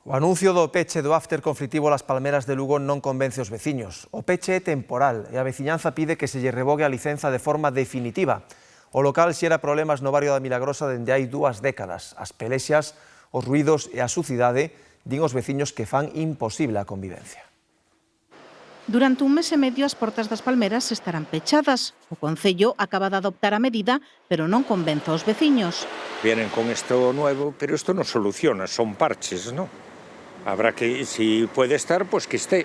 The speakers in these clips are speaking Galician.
O anuncio do peche do after conflitivo Las Palmeras de Lugo non convence os veciños. O peche é temporal e a veciñanza pide que se lle revogue a licenza de forma definitiva. O local xera problemas no barrio da Milagrosa dende hai 2 décadas. As pelexas, os ruídos e a sucidade din os veciños que fan imposible a convivencia. Durante un mes e medio as portas das Palmeras estarán pechadas. O Concello acaba de adoptar a medida, pero non convence aos veciños. Vienen con esto nuevo, pero esto no soluciona, son parches, ¿no? Habrá que, si puede estar, pues que esté.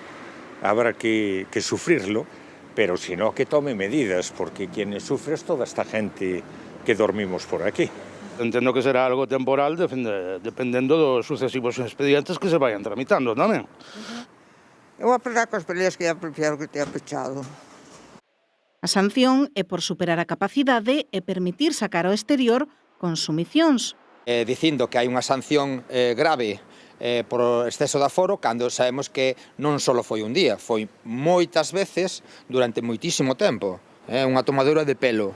Habrá que sufrirlo, pero si no, que tome medidas, porque quien sufre es toda esta gente que dormimos por aquí. Entendo que será algo temporal, dependendo dos sucesivos expedientes que se vayan tramitando tamén. Eu a perder coas peleas que ia prefiero que tea pechado. A sanción é por superar a capacidade e permitir sacar ao exterior consumicións. Dicindo que hai unha sanción grave por exceso de aforo, cando sabemos que non só foi un día, foi moitas veces durante moitísimo tempo. É unha tomadura de pelo.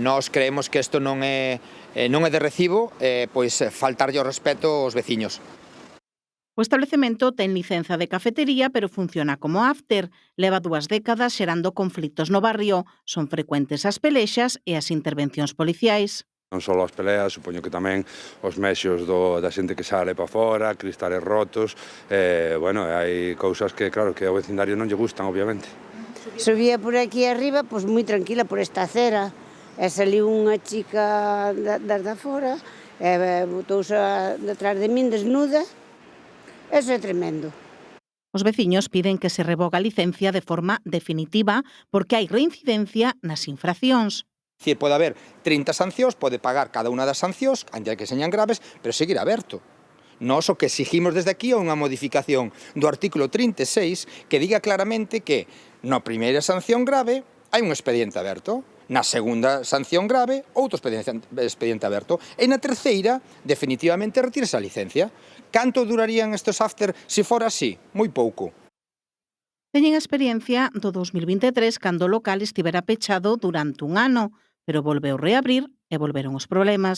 Nós creemos que isto non é de recibo, pois faltarlle o respeto aos veciños. O establecemento ten licenza de cafetería, pero funciona como after. Leva 2 décadas xerando conflitos no barrio. Son frecuentes as pelexas e as intervencións policiais. Non só as peleas, supoño que tamén os mexos da xente que sale para fora, cristales rotos, hai cousas que, claro, que ao vecindario non lle gustan, obviamente. Subía por aquí arriba, pois moi tranquila por esta acera, e saliu unha chica desde fora, e botouse detrás de min desnuda. Eso é tremendo. Os veciños piden que se revogue a licencia de forma definitiva porque hai reincidencia nas infraccións. Pode haber 30 sancións, pode pagar cada unha das sancións, ainda que señan graves, pero seguir aberto. Nós o que exigimos desde aquí é unha modificación do artículo 36 que diga claramente que na primeira sanción grave hai un expediente aberto, na segunda sanción grave outro expediente aberto e na terceira definitivamente retírese a licencia. Canto durarían estes after se fora así? Moi pouco. Teñen experiencia do 2023 cando o local estivera pechado durante un ano, pero volveu reabrir e volveron os problemas.